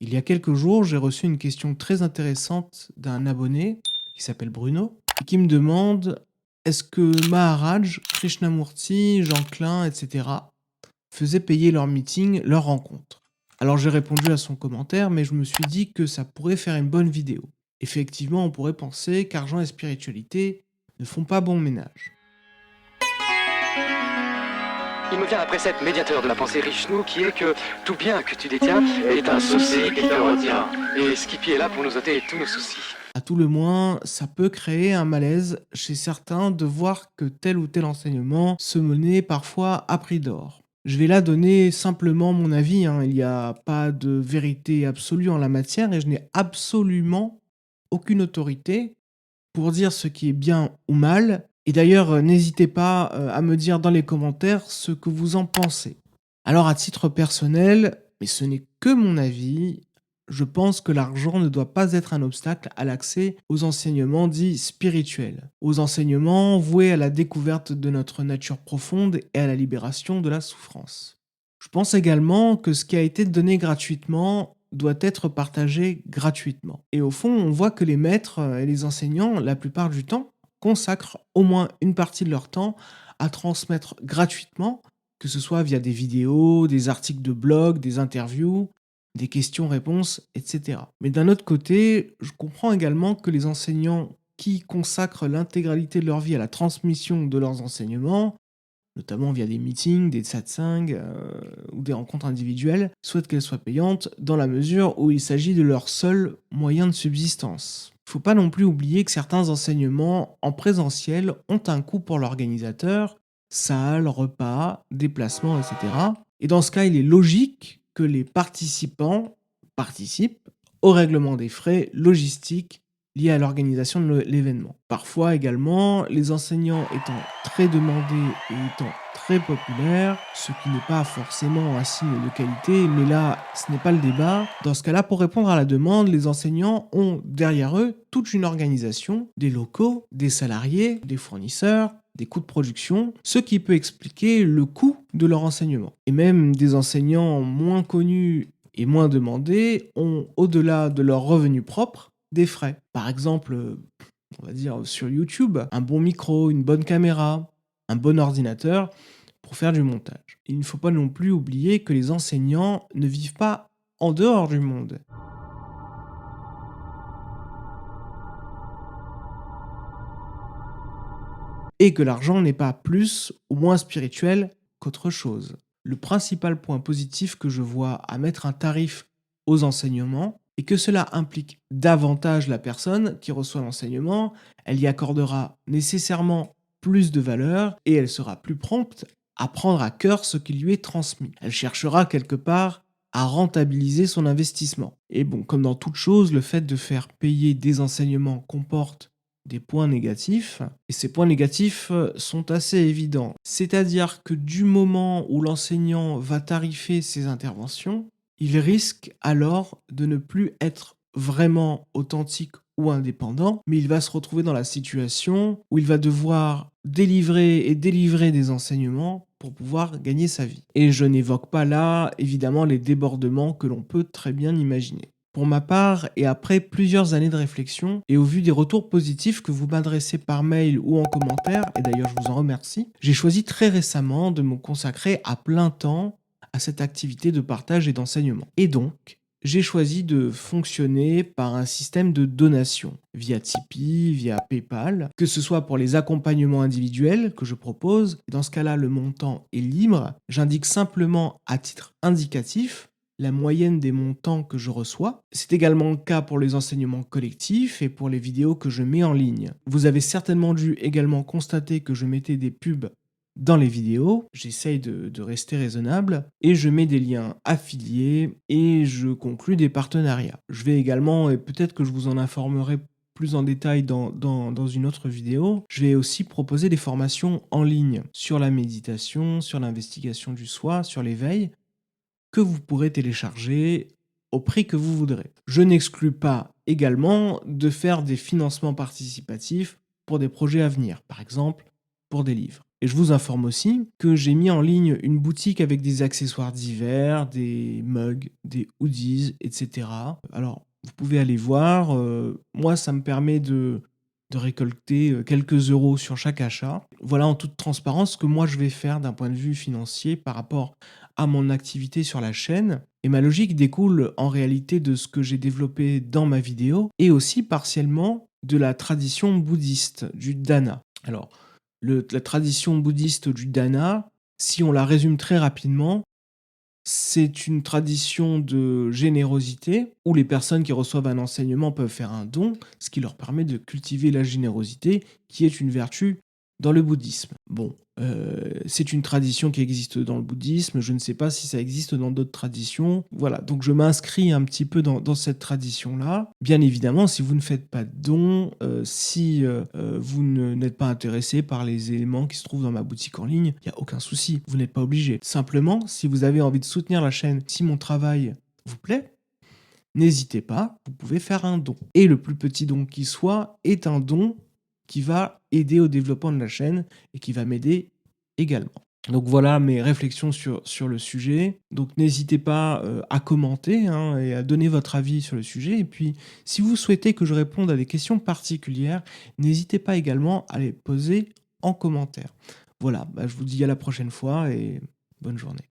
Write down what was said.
Il y a quelques jours, j'ai reçu une question très intéressante d'un abonné qui s'appelle Bruno et qui me demande est-ce que Maharaj, Krishnamurti, Jean Klein, etc. faisaient payer leurs meetings, leurs rencontres. Alors j'ai répondu à son commentaire, mais je me suis dit que ça pourrait faire une bonne vidéo. Effectivement, on pourrait penser qu'argent et spiritualité ne font pas bon ménage. Il me vient un précepte médiateur de la pensée Vishnu qui est que tout bien que tu détiens est un souci qui te retient. Et Skippy est là pour nous ôter tous nos soucis. À tout le moins, ça peut créer un malaise chez certains de voir que tel ou tel enseignement se menait parfois à prix d'or. Je vais là donner simplement mon avis, il n'y a pas de vérité absolue en la matière et je n'ai absolument aucune autorité pour dire ce qui est bien ou mal. Et d'ailleurs, n'hésitez pas à me dire dans les commentaires ce que vous en pensez. Alors à titre personnel, mais ce n'est que mon avis, je pense que l'argent ne doit pas être un obstacle à l'accès aux enseignements dits spirituels, aux enseignements voués à la découverte de notre nature profonde et à la libération de la souffrance. Je pense également que ce qui a été donné gratuitement doit être partagé gratuitement. Et au fond, on voit que les maîtres et les enseignants, la plupart du temps, consacrent au moins une partie de leur temps à transmettre gratuitement, que ce soit via des vidéos, des articles de blog, des interviews, des questions-réponses, etc. Mais d'un autre côté, je comprends également que les enseignants qui consacrent l'intégralité de leur vie à la transmission de leurs enseignements, notamment via des meetings, des satsangs ou des rencontres individuelles, souhaitent qu'elles soient payantes dans la mesure où il s'agit de leur seul moyen de subsistance. Il ne faut pas non plus oublier que certains enseignements en présentiel ont un coût pour l'organisateur, salle, repas, déplacements, etc. Et dans ce cas, il est logique que les participants participent au règlement des frais logistiques liés à l'organisation de l'événement. Parfois également, les enseignants étant très demandés et étant très populaires, ce qui n'est pas forcément un signe de qualité, mais là, ce n'est pas le débat. Dans ce cas-là, pour répondre à la demande, les enseignants ont derrière eux toute une organisation, des locaux, des salariés, des fournisseurs, des coûts de production, ce qui peut expliquer le coût de leur enseignement. Et même des enseignants moins connus et moins demandés ont, au-delà de leurs revenus propres, des frais. Par exemple, on va dire sur YouTube, un bon micro, une bonne caméra, un bon ordinateur pour faire du montage. Il ne faut pas non plus oublier que les enseignants ne vivent pas en dehors du monde. Et que l'argent n'est pas plus ou moins spirituel qu'autre chose. Le principal point positif que je vois à mettre un tarif aux enseignements est que cela implique davantage la personne qui reçoit l'enseignement, elle y accordera nécessairement plus de valeur et elle sera plus prompte à prendre à cœur ce qui lui est transmis. Elle cherchera quelque part à rentabiliser son investissement. Et bon, comme dans toute chose, le fait de faire payer des enseignements comporte des points négatifs, et ces points négatifs sont assez évidents. C'est-à-dire que du moment où l'enseignant va tarifer ses interventions, il risque alors de ne plus être vraiment authentique ou indépendant, mais il va se retrouver dans la situation où il va devoir délivrer des enseignements pour pouvoir gagner sa vie. Et je n'évoque pas là, évidemment, les débordements que l'on peut très bien imaginer. Pour ma part, et après plusieurs années de réflexion, et au vu des retours positifs que vous m'adressez par mail ou en commentaire, et d'ailleurs je vous en remercie, j'ai choisi très récemment de me consacrer à plein temps à cette activité de partage et d'enseignement. Et donc, j'ai choisi de fonctionner par un système de donation, via Tipeee, via PayPal, que ce soit pour les accompagnements individuels que je propose, et dans ce cas-là le montant est libre, j'indique simplement à titre indicatif la moyenne des montants que je reçois. C'est également le cas pour les enseignements collectifs et pour les vidéos que je mets en ligne. Vous avez certainement dû également constater que je mettais des pubs dans les vidéos, j'essaye de rester raisonnable, et je mets des liens affiliés et je conclus des partenariats. Je vais également, et peut-être que je vous en informerai plus en détail dans une autre vidéo, je vais aussi proposer des formations en ligne sur la méditation, sur l'investigation du soi, sur l'éveil, que vous pourrez télécharger au prix que vous voudrez. Je n'exclus pas également de faire des financements participatifs pour des projets à venir, par exemple pour des livres. Et je vous informe aussi que j'ai mis en ligne une boutique avec des accessoires divers, des mugs, des hoodies, etc. Alors, vous pouvez aller voir. Moi, ça me permet de récolter quelques euros sur chaque achat. Voilà en toute transparence ce que moi je vais faire d'un point de vue financier par rapport à mon activité sur la chaîne. Et ma logique découle en réalité de ce que j'ai développé dans ma vidéo et aussi partiellement de la tradition bouddhiste, du dana. Alors, la tradition bouddhiste du dana, si on la résume très rapidement, c'est une tradition de générosité où les personnes qui reçoivent un enseignement peuvent faire un don, ce qui leur permet de cultiver la générosité, qui est une vertu dans le bouddhisme. Bon, c'est une tradition qui existe dans le bouddhisme, je ne sais pas si ça existe dans d'autres traditions. Voilà, donc je m'inscris un petit peu dans cette tradition-là. Bien évidemment, si vous ne faites pas de dons, si vous n'êtes pas intéressé par les éléments qui se trouvent dans ma boutique en ligne, il n'y a aucun souci, vous n'êtes pas obligé. Simplement, si vous avez envie de soutenir la chaîne, si mon travail vous plaît, n'hésitez pas, vous pouvez faire un don. Et le plus petit don qui soit est un don qui va aider au développement de la chaîne et qui va m'aider également. Donc voilà mes réflexions sur le sujet. Donc n'hésitez pas à commenter et à donner votre avis sur le sujet. Et puis, si vous souhaitez que je réponde à des questions particulières, n'hésitez pas également à les poser en commentaire. Voilà, je vous dis à la prochaine fois et bonne journée.